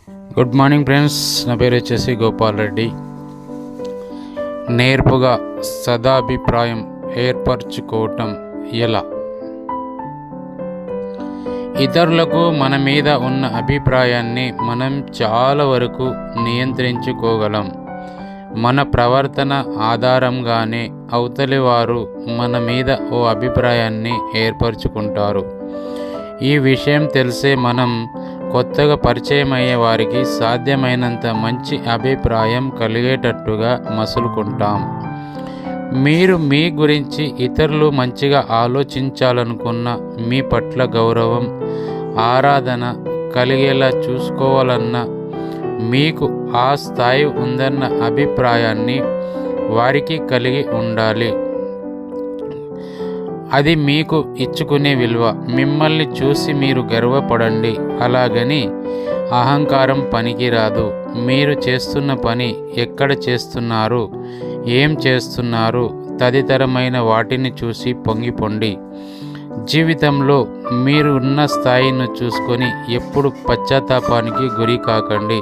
Good morning friends, నా పేరు వచ్చేసి గోపాల్ రెడ్డి. నేర్పుగా సదాభిప్రాయం ఏర్పరచుకోవటం ఎలా? ఇతరులకు మన మీద ఉన్న అభిప్రాయాన్ని మనం చాలా వరకు నియంత్రించుకోగలం. మన ప్రవర్తన ఆధారంగానే అవతలి వారు మన మీద ఓ అభిప్రాయాన్ని ఏర్పరచుకుంటారు. ఈ విషయం తెలిసే మనం కొత్తగా పరిచయం అయ్యే వారికి సాధ్యమైనంత మంచి అభిప్రాయం కలిగేటట్టుగా మసులుకుంటాం. మీరు మీ గురించి ఇతరులు మంచిగా ఆలోచించాలనుకున్న మీ పట్ల గౌరవం, ఆరాధన కలిగేలా చూసుకోవాలన్న మీకు ఆ స్థాయి ఉందన్న అభిప్రాయాన్ని వారికి కలిగి ఉండాలి. అది మీకు ఇచ్చుకునే విలువ. మిమ్మల్ని చూసి మీరు గర్వపడండి. అలాగని అహంకారం పనికిరాదు. మీరు చేస్తున్న పని, ఎక్కడ చేస్తున్నారు, ఏం చేస్తున్నారు తదితరమైన వాటిని చూసి పొంగిపోండి. జీవితంలో మీరు ఉన్న స్థాయిని చూసుకొని ఎప్పుడు పశ్చాత్తాపానికి గురి కాకండి.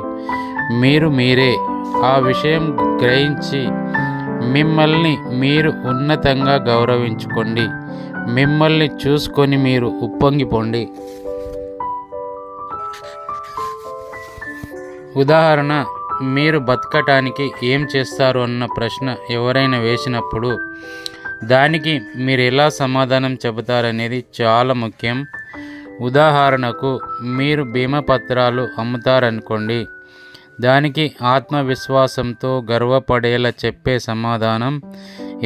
మీరే ఆ విషయం గ్రహించి మిమ్మల్ని మీరు ఉన్నతంగా గౌరవించుకోండి. మిమ్మల్ని చూసుకొని మీరు ఉప్పొంగిపోండి. ఉదాహరణ, మీరు బతకటానికి ఏం చేస్తారు అన్న ప్రశ్న ఎవరైనా వేసినప్పుడు దానికి మీరు ఎలా సమాధానం చెబుతారనేది చాలా ముఖ్యం. ఉదాహరణకు, మీరు బీమా పత్రాలు అమ్ముతారనుకోండి. దానికి ఆత్మవిశ్వాసంతో గర్వపడేలా చెప్పే సమాధానం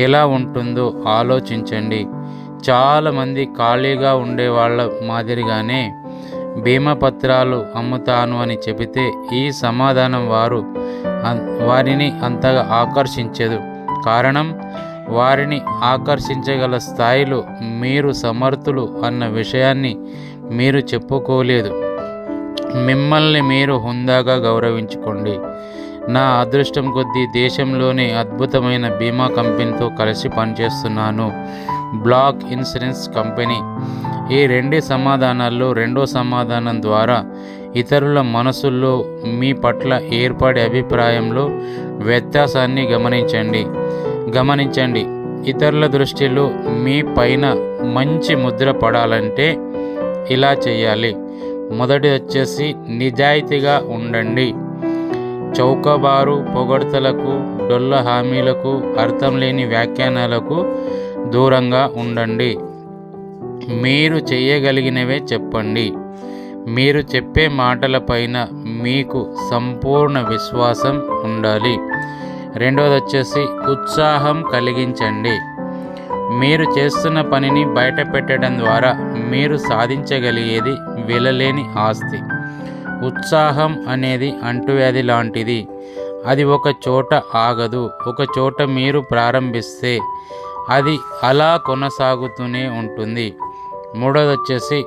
ఎలా ఉంటుందో ఆలోచించండి. చాలామంది ఖాళీగా ఉండే వాళ్ళ మాదిరిగానే బీమా పత్రాలు అమ్ముతాను అని చెబితే ఈ సమాధానం వారిని అంతగా ఆకర్షించదు. కారణం, వారిని ఆకర్షించగల స్థాయిలో మీరు సమర్థులు అన్న విషయాన్ని మీరు చెప్పుకోలేదు. మిమ్మల్ని మీరు హుందాగా గౌరవించుకోండి. నా అదృష్టం కొద్దీ దేశంలోనే అద్భుతమైన బీమా కంపెనీతో కలిసి పనిచేస్తున్నాను, బ్లాక్ ఇన్సూరెన్స్ కంపెనీ. ఈ రెండు సమాధానాల్లో రెండో సమాధానం ద్వారా ఇతరుల మనసుల్లో మీ పట్ల ఏర్పడే అభిప్రాయంలో వ్యత్యాసాన్ని గమనించండి. ఇతరుల దృష్టిలో మీ పైన మంచి ముద్ర పడాలంటే ఇలా చేయాలి. మొదటి వచ్చేసి నిజాయితీగా ఉండండి. చౌకబారు పొగడ్తలకు, డొల్ల హామీలకు, అర్థం లేని వ్యాఖ్యానాలకు దూరంగా ఉండండి. మీరు చేయగలిగినవే చెప్పండి. మీరు చెప్పే మాటలపైన మీకు సంపూర్ణ విశ్వాసం ఉండాలి. రెండవది వచ్చేసి ఉత్సాహం కలిగించండి. మీరు చేస్తున్న పనిని బయట పెట్టడం ద్వారా మీరు సాధించగలిగేది వెలలేని ఆస్తి. ఉత్సాహం అనేది అంటువ్యాధి లాంటిది. అది ఒక చోట ఆగదు. ఒక చోట మీరు ప్రారంభిస్తే అది అలా కొనసాగుతూనే ఉంటుంది. మూడవది వచ్చేసి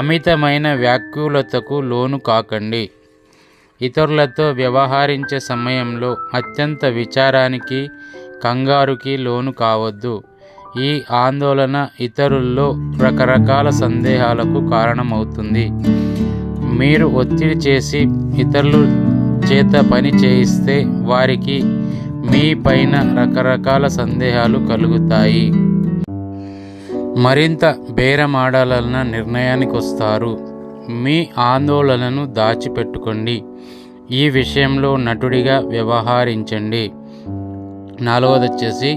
అమితమైన వ్యాకులతకు లోను కాకండి. ఇతరులతో వ్యవహరించే సమయంలో అత్యంత విచారానికి, కంగారుకి లోను కావద్దు. ఈ ఆందోళన ఇతరుల్లో రకరకాల సందేహాలకు కారణమవుతుంది. మీరు ఒత్తిడి చేసి ఇతరుల చేత పని చేయిస్తే వారికి మీ పైన రకరకాల సందేహాలు కలుగుతాయి. మరింత బేరమాడాలన్న నిర్ణయానికి వస్తారు. మీ ఆందోళనను దాచిపెట్టుకోండి. ఈ విషయంలో నటుడిగా వ్యవహరించండి. నాలుగవది వచ్చేసి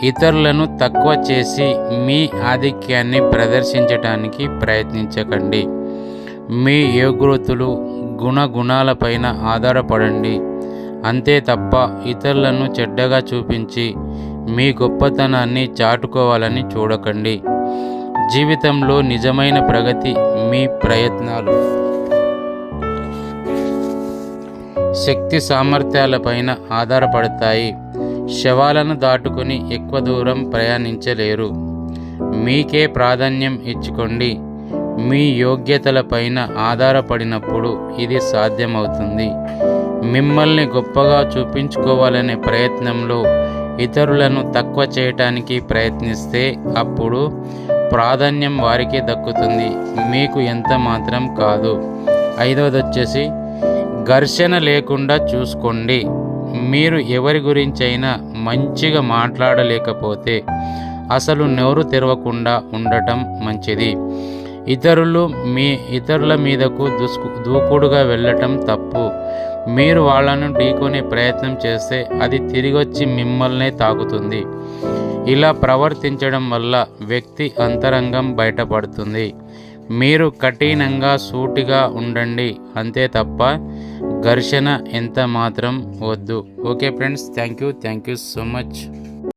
ఇతరులను తక్కువ చేసి మీ ఆధిక్యాన్ని ప్రదర్శించడానికి ప్రయత్నించకండి. మీ యోగ్యతలు, గుణాలపైన ఆధారపడండి. అంతే తప్ప ఇతరులను చెడ్డగా చూపించి మీ గొప్పతనాన్ని చాటుకోవాలని చూడకండి. జీవితంలో నిజమైన ప్రగతి మీ ప్రయత్నాలు, శక్తి సామర్థ్యాలపైన ఆధారపడతాయి. శవాలను దాటుకుని ఎక్కువ దూరం ప్రయాణించలేరు. మీకే ప్రాధాన్యం ఇచ్చుకోండి. మీ యోగ్యతలపైన ఆధారపడినప్పుడు ఇది సాధ్యమవుతుంది. మిమ్మల్ని గొప్పగా చూపించుకోవాలనే ప్రయత్నంలో ఇతరులను తక్కువ చేయటానికి ప్రయత్నిస్తే అప్పుడు ప్రాధాన్యం వారికే దక్కుతుంది, మీకు ఎంత మాత్రం కాదు. ఐదవది వచ్చేసి ఘర్షణ లేకుండా చూసుకోండి. మీరు ఎవరి గురించైనా మంచిగా మాట్లాడలేకపోతే అసలు నోరు తెరవకుండా ఉండటం మంచిది. ఇతరుల మీదకు దూకుడుగా వెళ్ళటం తప్పు. మీరు వాళ్ళను ఢీకొనే ప్రయత్నం చేస్తే అది తిరిగొచ్చి మిమ్మల్నే తాకుతుంది. ఇలా ప్రవర్తించడం వల్ల వ్యక్తి అంతరంగం బయటపడుతుంది. మీరు కఠినంగా సూటిగా ఉండండి, అంతే తప్ప ఘర్షణ ఎంత మాత్రం వద్దు. Okay friends, thank you so much.